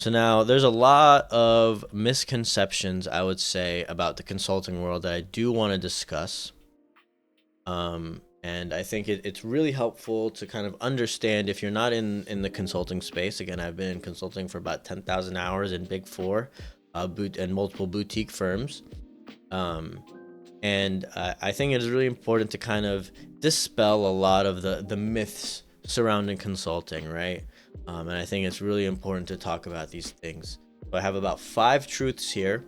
So now there's a lot of misconceptions, I would say, about the consulting world that I do want to discuss. And I think it's really helpful to kind of understand if you're not in the consulting space. Again, I've been consulting for about 10,000 hours in Big Four, and multiple boutique firms. Um, and I think it is really important to kind of dispel a lot of the myths surrounding consulting, right? And I think it's really important to talk about these things. So I have about 5 truths here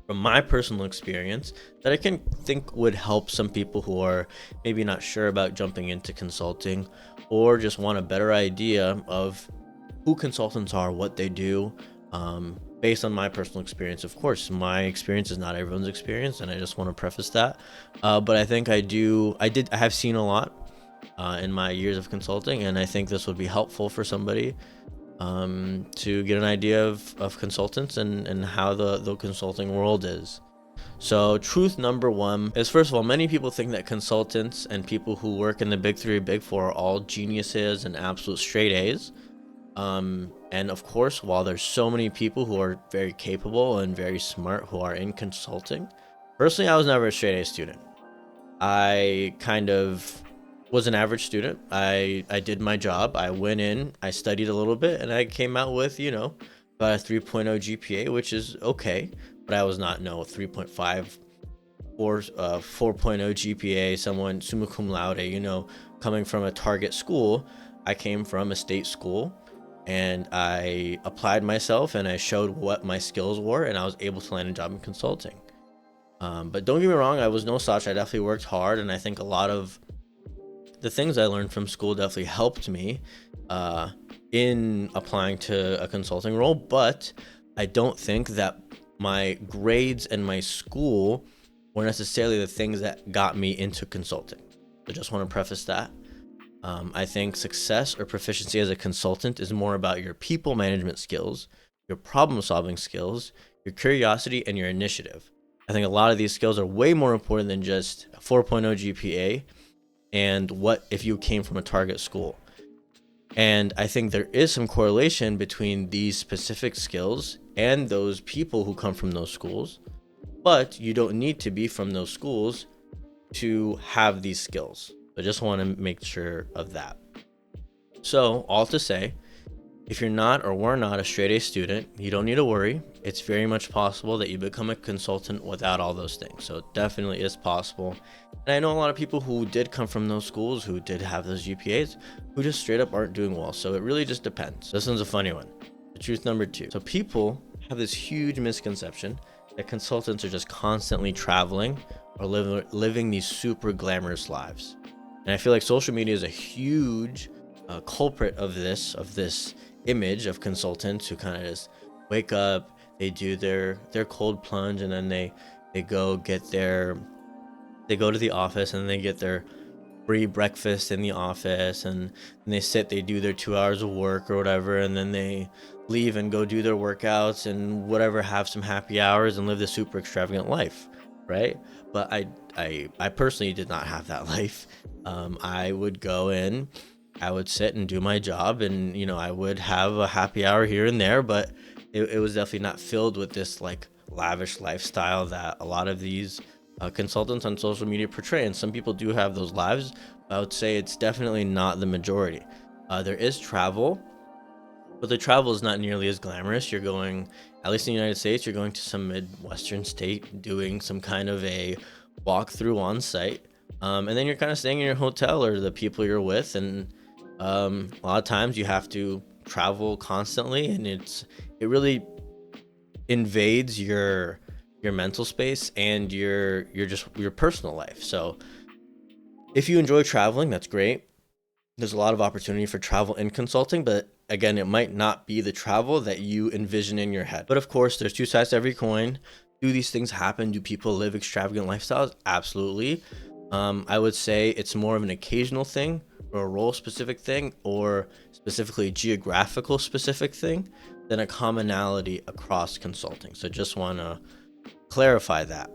from my personal experience that I can think would help some people who are maybe not sure about jumping into consulting or just want a better idea of who consultants are, what they do, based on my personal experience. Of course, my experience is not everyone's experience, and I just want to preface that. But I think I have seen a lot in my years of consulting, and I think this would be helpful for somebody to get an idea of consultants and how the consulting world is. So, truth number one is, first of all, many people think that consultants and people who work in the big three, big four are all geniuses and absolute straight A's. And of course, while there's so many people who are very capable and very smart who are in consulting, personally, I was never a straight A student. I kind of was an average student. I did my job. I went in, I studied a little bit, and I came out with, about a 3.0 GPA, which is okay. But I was not, no, 3.5 or 4.0 GPA, someone summa cum laude, coming from a target school. I came from a state school and I applied myself and I showed what my skills were, and I was able to land a job in consulting. But don't get me wrong, I was no slouch. I definitely worked hard, and I think a lot of the things I learned from school definitely helped me in applying to a consulting role. But I don't think that my grades and my school were necessarily the things that got me into consulting. I just want to preface that. I think success or proficiency as a consultant is more about your people management skills, your problem solving skills, your curiosity, and your initiative. I think a lot of these skills are way more important than just a 4.0 GPA and what if you came from a target school. And I think there is some correlation between these specific skills and those people who come from those schools, but you don't need to be from those schools to have these skills. I just want to make sure of that. So, all to say, if you're not or were not a straight A student, you don't need to worry. It's very much possible that you become a consultant without all those things. So it definitely is possible. And I know a lot of people who did come from those schools, who did have those GPAs, who just straight up aren't doing well. So it really just depends. This one's a funny one. The truth number two. So people have this huge misconception that consultants are just constantly traveling or living these super glamorous lives. And I feel like social media is a huge culprit of this image of consultants who kind of just wake up, they do their cold plunge, and then they go they go to the office and they get their free breakfast in the office, and they sit, they do their 2 hours of work or whatever, and then they leave and go do their workouts and whatever, have some happy hours and live the super extravagant life, right? But I personally did not have that life. I would go in, I would sit and do my job, and I would have a happy hour here and there, but it was definitely not filled with this like lavish lifestyle that a lot of these consultants on social media portray. And some people do have those lives, but I would say it's definitely not the majority. There is travel, but the travel is not nearly as glamorous. You're going, at least in the United States, you're going to some midwestern state, doing some kind of a walkthrough on site, and then you're kind of staying in your hotel or the people you're with, and a lot of times you have to travel constantly, and it really invades your mental space and your personal life. So if you enjoy traveling, that's great. There's a lot of opportunity for travel in consulting, but again, it might not be the travel that you envision in your head. But of course, there's two sides to every coin. Do these things happen? Do people live extravagant lifestyles? Absolutely. I would say it's more of an occasional thing, or a role specific thing, or specifically geographical specific thing, than a commonality across consulting. So just want to clarify that.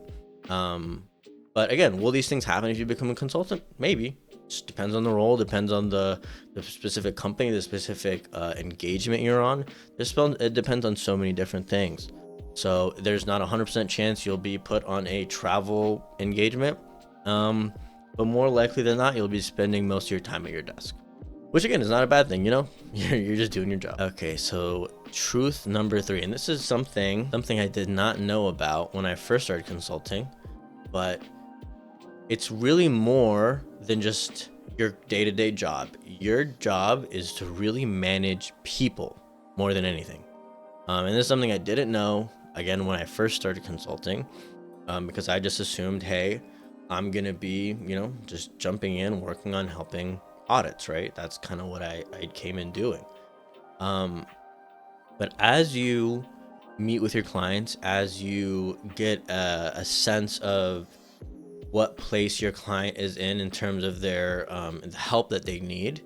But again, will these things happen if you become a consultant? Maybe. Just depends on the role, depends on the specific company, the specific engagement you're on. It depends on so many different things. So there's not 100% chance you'll be put on a travel engagement, but more likely than not, you'll be spending most of your time at your desk, which again is not a bad thing. You're just doing your job. Okay, so truth number 3, and this is something I did not know about when I first started consulting, but it's really more than just your day-to-day job. Your job is to really manage people more than anything. And this is something I didn't know, again, when I first started consulting, because I just assumed, hey, I'm going to be, just jumping in, working on helping audits, right? That's kind of what I came in doing. But as you meet with your clients, as you get a sense of what place your client is in terms of their the help that they need,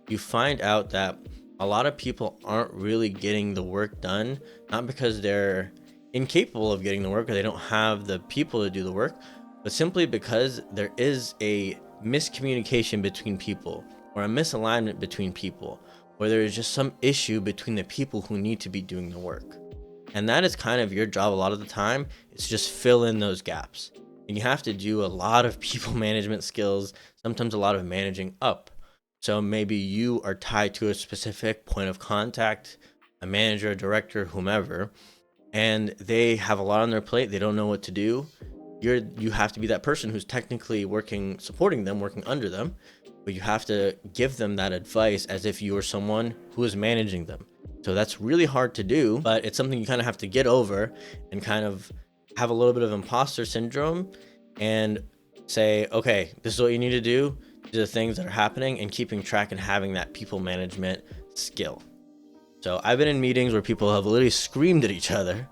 you find out that a lot of people aren't really getting the work done, not because they're incapable of getting the work or they don't have the people to do the work, but simply because there is a miscommunication between people or a misalignment between people, or there is just some issue between the people who need to be doing the work. And that is kind of your job a lot of the time. It's just fill in those gaps. And you have to do a lot of people management skills, sometimes a lot of managing up. So maybe you are tied to a specific point of contact, a manager, a director, whomever, and they have a lot on their plate. They don't know what to do. You have to be that person who's technically supporting them, working under them, but you have to give them that advice as if you were someone who is managing them. So that's really hard to do, but it's something you kind of have to get over and kind of have a little bit of imposter syndrome and say, okay, this is what you need to do. These are the things that are happening, and keeping track and having that people management skill. So I've been in meetings where people have literally screamed at each other,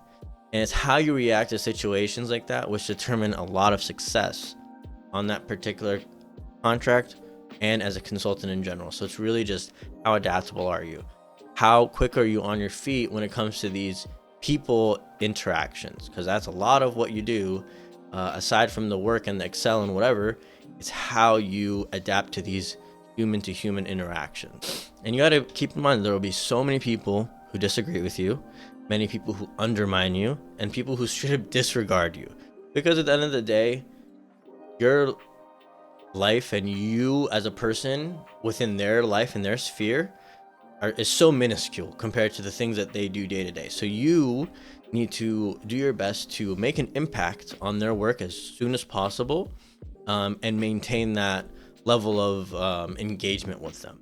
and it's how you react to situations like that which determine a lot of success on that particular contract and as a consultant in general. So it's really just how adaptable are you? How quick are you on your feet when it comes to these people interactions? Because that's a lot of what you do, aside from the work and the Excel and whatever. It's how you adapt to these human to human interactions. And you got to keep in mind there will be so many people who disagree with you, many people who undermine you, and people who straight up disregard you. Because at the end of the day, your life and you as a person within their life and their sphere is so minuscule compared to the things that they do day to day. So you need to do your best to make an impact on their work as soon as possible, and maintain that level of engagement with them.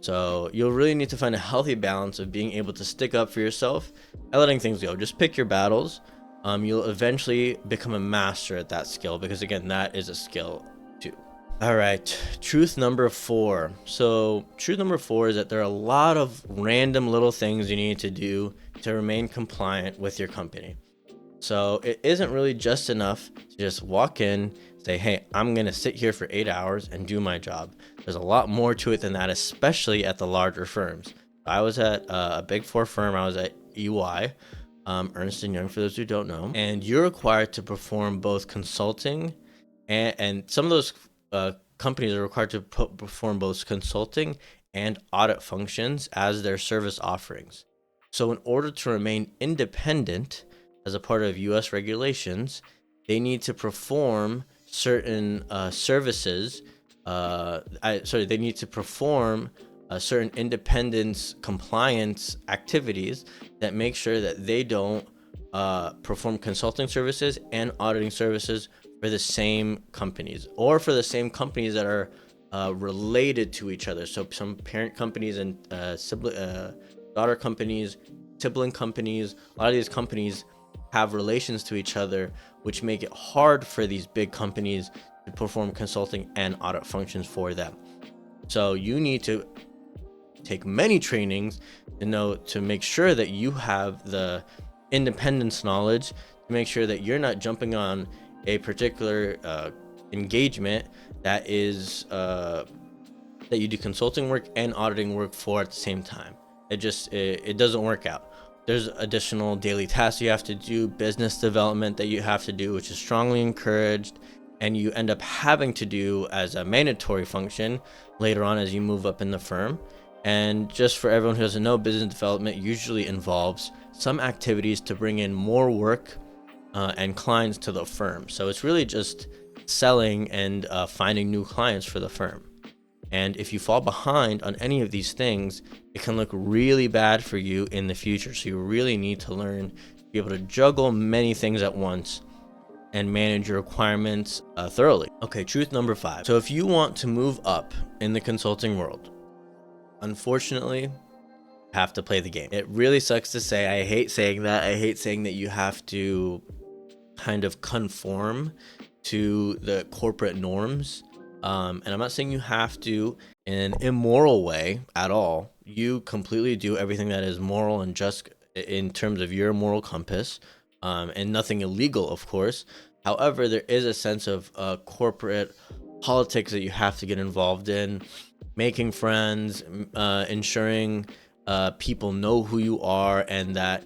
So you'll really need to find a healthy balance of being able to stick up for yourself and letting things go. Just pick your battles. You'll eventually become a master at that skill, because again, that is a skill too. All right, truth number 4. So truth number 4 is that there are a lot of random little things you need to do to remain compliant with your company. So it isn't really just enough to just walk in, say, hey, I'm going to sit here for 8 hours and do my job. There's a lot more to it than that, especially at the larger firms. I was at a big 4 firm. I was at EY, Ernst & Young, for those who don't know. And you're required to perform both consulting and some of those companies are required to perform both consulting and audit functions as their service offerings. So in order to remain independent as a part of US regulations, they need to perform certain services. They need to perform certain independence compliance activities that make sure that they don't perform consulting services and auditing services for the same companies, or for the same companies that are related to each other. So some parent companies and daughter companies, sibling companies, a lot of these companies have relations to each other, which make it hard for these big companies to perform consulting and audit functions for them. So you need to take many trainings to make sure that you have the independence knowledge, to make sure that you're not jumping on a particular engagement that is that you do consulting work and auditing work for at the same time. It doesn't work out. There's additional daily tasks you have to do, business development that you have to do, which is strongly encouraged. and you end up having to do as a mandatory function later on as you move up in the firm. And just for everyone who doesn't know, business development usually involves some activities to bring in more work and clients to the firm. So it's really just selling and finding new clients for the firm. And if you fall behind on any of these things, it can look really bad for you in the future. So you really need to learn to be able to juggle many things at once and manage your requirements thoroughly. Okay, truth number 5. So if you want to move up in the consulting world, unfortunately, you have to play the game. It really sucks to say. I hate saying that. I hate saying that you have to kind of conform to the corporate norms. And I'm not saying you have to in an immoral way at all. You completely do everything that is moral and just in terms of your moral compass, and nothing illegal, of course. However, there is a sense of corporate politics that you have to get involved in, making friends, ensuring people know who you are and that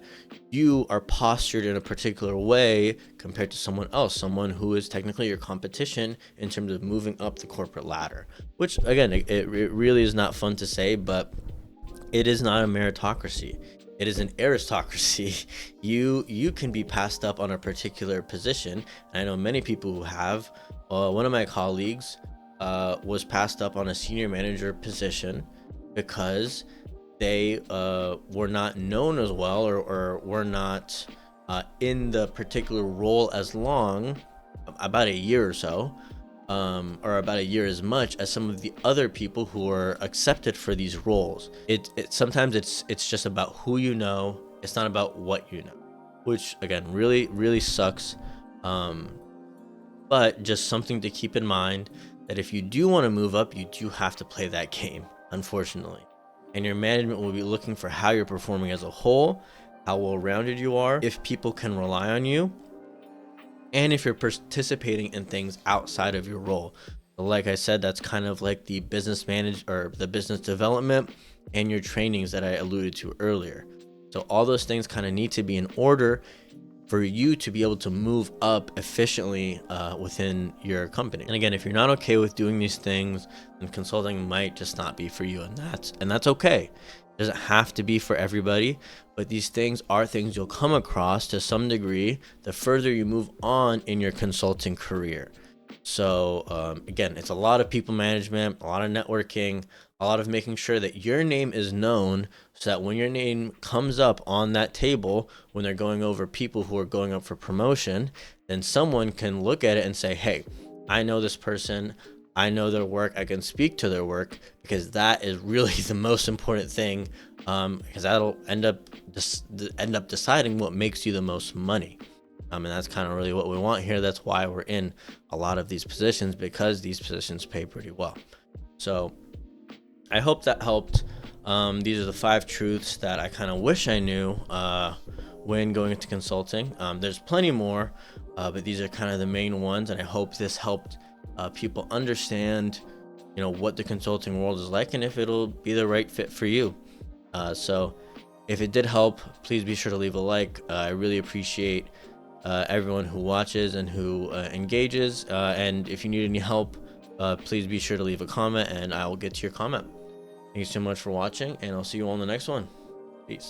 you are postured in a particular way compared to someone else, someone who is technically your competition in terms of moving up the corporate ladder, which again, it really is not fun to say, but it is not a meritocracy. It is an aristocracy. You can be passed up on a particular position. I know many people who have. One of my colleagues was passed up on a senior manager position because they were not known as well, or were not in the particular role as long, about a year or so, or about a year as much as some of the other people who are accepted for these roles. Sometimes it's just about who you know. It's not about what you know, which again really sucks. But just something to keep in mind, that if you do want to move up, you do have to play that game, unfortunately. And your management will be looking for how you're performing as a whole, how well-rounded you are, if people can rely on you, and if you're participating in things outside of your role. Like I said, that's kind of like the business manage or the business development and your trainings that I alluded to earlier. So all those things kind of need to be in order for you to be able to move up efficiently within your company. And again, if you're not okay with doing these things, then consulting might just not be for you, and that's okay. It doesn't have to be for everybody, but these things are things you'll come across to some degree the further you move on in your consulting career. So again, it's a lot of people management, a lot of networking, a lot of making sure that your name is known, so that when your name comes up on that table, when they're going over people who are going up for promotion, then someone can look at it and say, hey, I know this person, I know their work, I can speak to their work, because that is really the most important thing, because that'll end up deciding what makes you the most money. And that's kind of really what we want here. That's why we're in a lot of these positions, because these positions pay pretty well. So I hope that helped. These are the 5 truths that I kind of wish I knew when going into consulting. There's plenty more, but these are kind of the main ones, and I hope this helped people understand, what the consulting world is like, and if it'll be the right fit for you. So if it did help, please be sure to leave a like. I really appreciate everyone who watches and who engages, and if you need any help, please be sure to leave a comment and I will get to your comment. Thank you so much for watching, and I'll see you all in the next one. Peace.